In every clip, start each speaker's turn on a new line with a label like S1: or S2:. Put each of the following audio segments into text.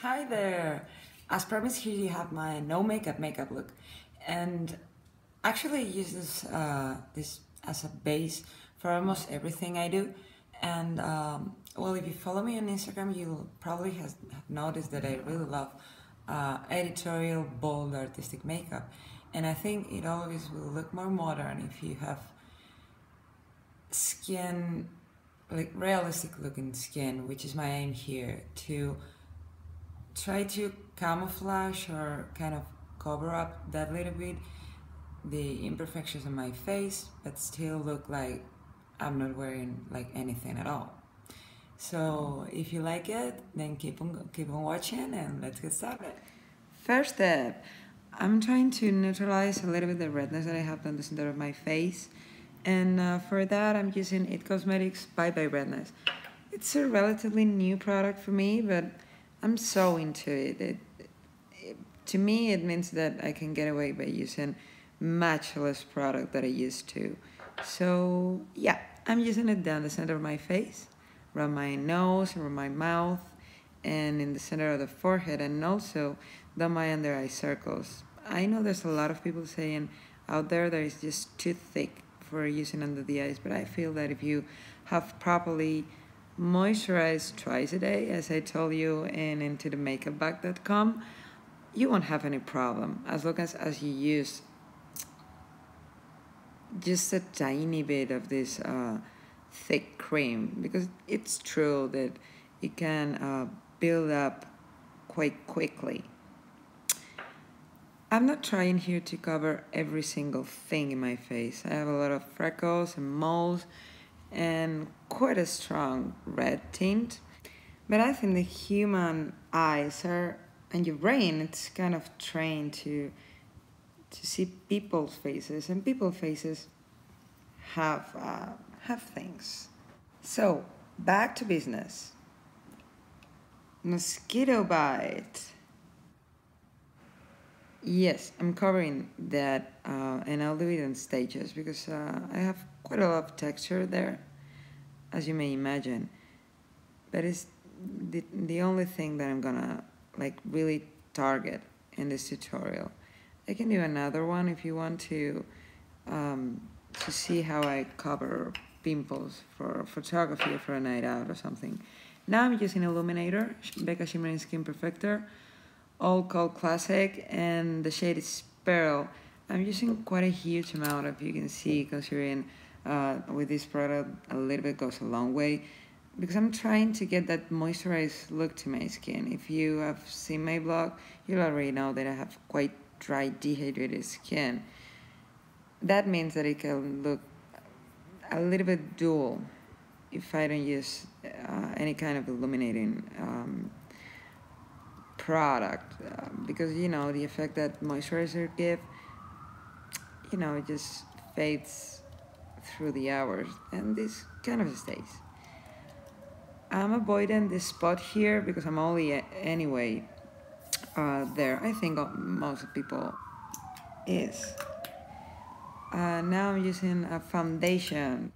S1: Hi there! As promised, here you have my no makeup look, and actually I use this as a base for almost everything I do. And well, if you follow me on Instagram, you'll probably have noticed that I really love editorial, bold, artistic makeup, and I think it always will look more modern if you have skin, like realistic looking skin, which is my aim here to try to camouflage or kind of cover up that little bit the imperfections on my face, but still look like I'm not wearing like anything at all. So if you like it, then keep on watching and let's get started. First step, I'm trying to neutralize a little bit the redness that I have on the center of my face, and for that I'm using It Cosmetics Bye Bye Redness. It's a relatively new product for me, but I'm so into it. To me, it means that I can get away by using much less product that I used to. So yeah, I'm using it down the center of my face, around my nose, around my mouth, and in the center of the forehead, and also down my under eye circles. I know there's a lot of people saying out there that it's just too thick for using under the eyes, but I feel that if you have properly moisturized twice a day, as I told you in intothemakeup.com, you won't have any problem as long as you use just a tiny bit of this thick cream, because it's true that it can build up quite quickly. I'm not trying here to cover every single thing in my face. I have a lot of freckles and moles and quite a strong red tint, but I think the human eyes are, and your brain, it's kind of trained to see people's faces, and people's faces have things. So back to business. Mosquito bite. Yes, I'm covering that, and I'll do it in stages because I have quite a lot of texture there, as you may imagine. But it's the only thing that I'm gonna like really target in this tutorial. I can do another one if you want to see how I cover pimples for photography or for a night out or something. Now I'm using Illuminator, Becca Shimmering Skin Perfector, all called Classic, and the shade is Pearl. I'm using quite a huge amount, if you can see, considering with this product a little bit goes a long way, because I'm trying to get that moisturized look to my skin. If you have seen my blog, you'll already know that I have quite dry, dehydrated skin. That means that it can look a little bit dull if I don't use any kind of illuminating product, because you know the effect that moisturizer give, you know, it just fades through the hours, and this kind of stays. I'm avoiding this spot here because I'm only anyway there. I think most people is. Now I'm using a foundation.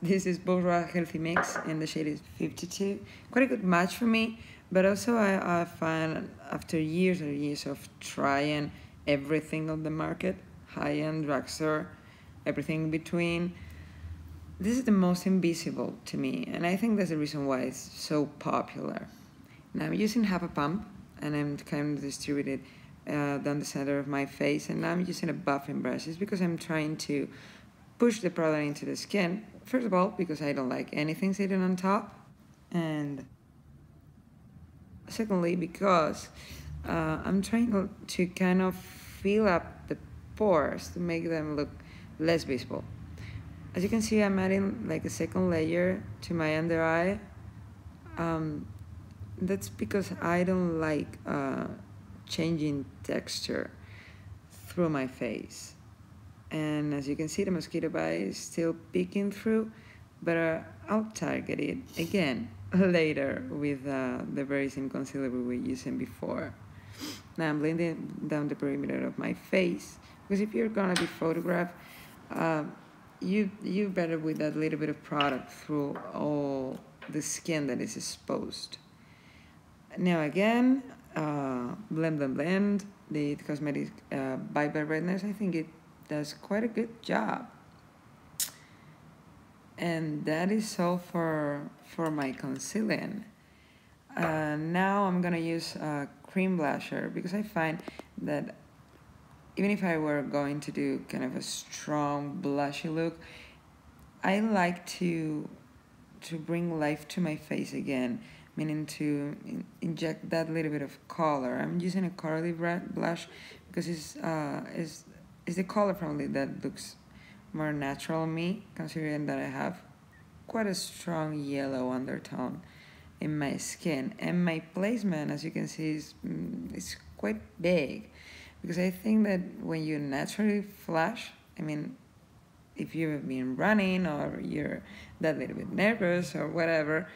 S1: This is Bourjois Healthy Mix, and the shade is 52. Quite a good match for me, but also I find after years and years of trying everything on the market, high-end, drugstore, everything in between, this is the most invisible to me, and I think that's the reason why it's so popular. Now I'm using half a pump, and I'm kind of distributed down the center of my face, and now I'm using a buffing brush. It's because I'm trying to push the product into the skin. First of all, because I don't like anything sitting on top, and secondly, because I'm trying to kind of fill up the pores to make them look less visible. As you can see, I'm adding like a second layer to my under eye. That's because I don't like changing texture through my face. And as you can see, the mosquito bite is still peeking through, but I'll target it again later with the very same concealer we were using before. Now I'm blending down the perimeter of my face, because if you're gonna be photographed, you better with that little bit of product through all the skin that is exposed. Now again, blend, blend, blend. The cosmetic by Redness, I think it does quite a good job. And that is all for my concealing. Now I'm gonna use a cream blusher because I find that even if I were going to do kind of a strong blushy look, I like to bring life to my face again, meaning to inject that little bit of color. I'm using a corally blush because it's the color probably that looks more natural on me, considering that I have quite a strong yellow undertone in my skin, and my placement, as you can see, is quite big, because I think that when you naturally flush, I mean, if you've been running or you're that little bit nervous or whatever,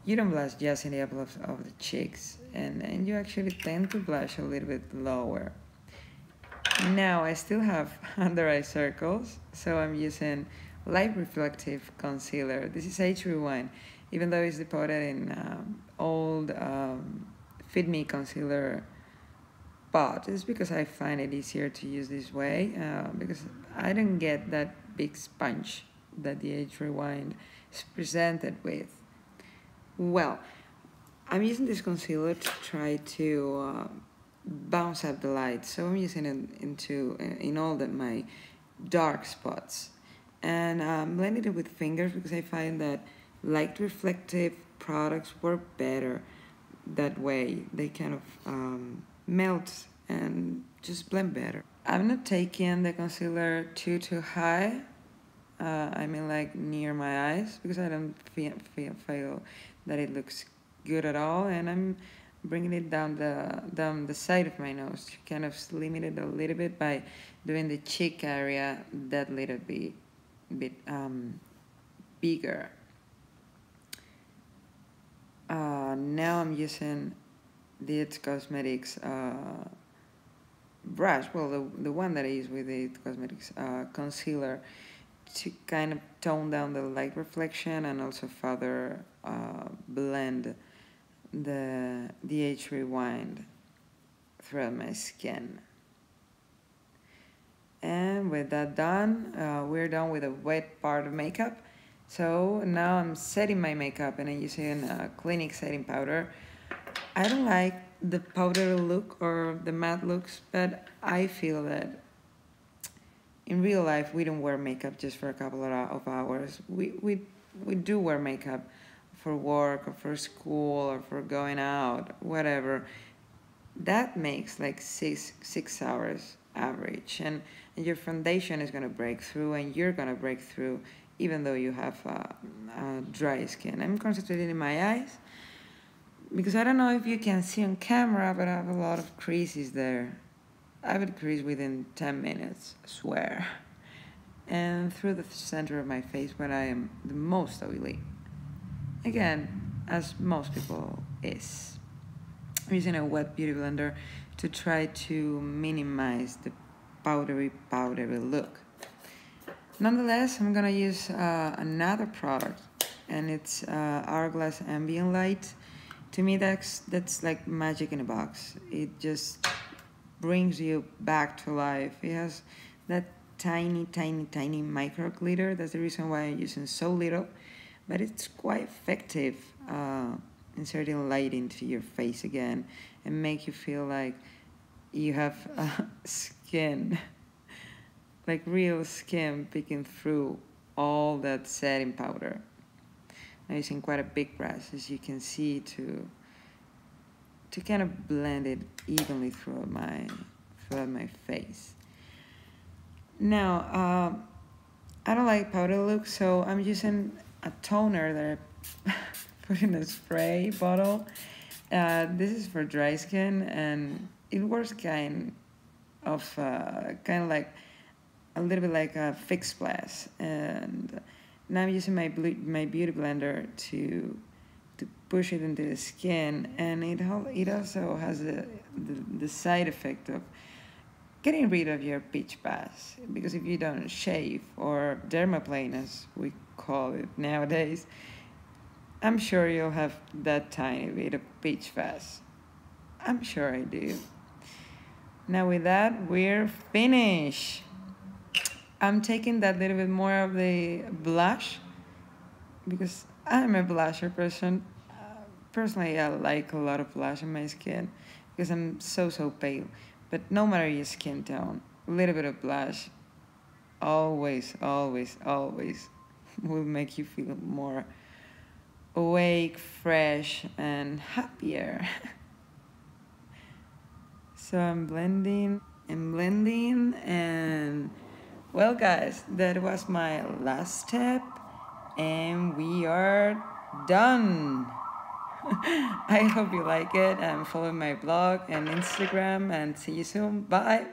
S1: you don't blush just in the apple of the cheeks, and you actually tend to blush a little bit lower. Now I still have under eye circles, so I'm using light reflective concealer. This is Age Rewind, even though it's deposited in old Fit Me concealer pot. It's because I find it easier to use this way, because I don't get that big sponge that the Age Rewind is presented with. Well, I'm using this concealer to try to bounce up the light, so I'm using it in all my dark spots, and blending it with fingers because I find that light reflective products work better that way. They kind of melt and just blend better. I'm not taking the concealer too high. I mean, like near my eyes, because I don't feel that it looks good at all, and I'm bringing it down the side of my nose to kind of limit it a little bit by doing the cheek area that little bit bigger. Now I'm using the It Cosmetics brush, well, the one that I use with the It Cosmetics concealer, to kind of tone down the light reflection and also further blend the Age Rewind throughout my skin. And with that done, we're done with the wet part of makeup. So now I'm setting my makeup, and I'm using a Clinique setting powder. I don't like the powder look or the matte looks, but I feel that in real life we don't wear makeup just for a couple of hours. We do wear makeup for work or for school or for going out, whatever. That makes like six hours average, and your foundation is gonna break through, and you're gonna break through even though you have dry skin. I'm concentrating in my eyes because I don't know if you can see on camera, but I have a lot of creases there. I would crease within 10 minutes, I swear. And through the center of my face where I am the most oily. Again, as most people is. I'm using a wet beauty blender to try to minimize the powdery look. Nonetheless, I'm gonna use another product, and it's Hourglass Ambient Light. To me, that's like magic in a box. It just brings you back to life. It has that tiny micro glitter. That's the reason why I'm using so little, but it's quite effective inserting light into your face again and make you feel like you have skin, like real skin peeking through all that setting powder. I'm using quite a big brush, as you can see, to kind of blend it evenly throughout my face. Now, I don't like powder look, so I'm using a toner that I put in a spray bottle. This is for dry skin, and it works kind of like a little bit like a Fix Splash. And now I'm using my beauty blender to push it into the skin, and it also has the side effect of getting rid of your peach fuzz, because if you don't shave, or dermaplane as we call it nowadays, I'm sure you'll have that tiny bit of peach fuzz. I'm sure I do. Now with that, we're finished. I'm taking that little bit more of the blush because I'm a blusher person. Personally, I like a lot of blush on my skin because I'm so pale. But no matter your skin tone, a little bit of blush always will make you feel more awake, fresh, and happier. So I'm blending and blending, and well, guys, that was my last step, and we are done. I hope you like it, and follow my blog and Instagram, and see you soon. Bye.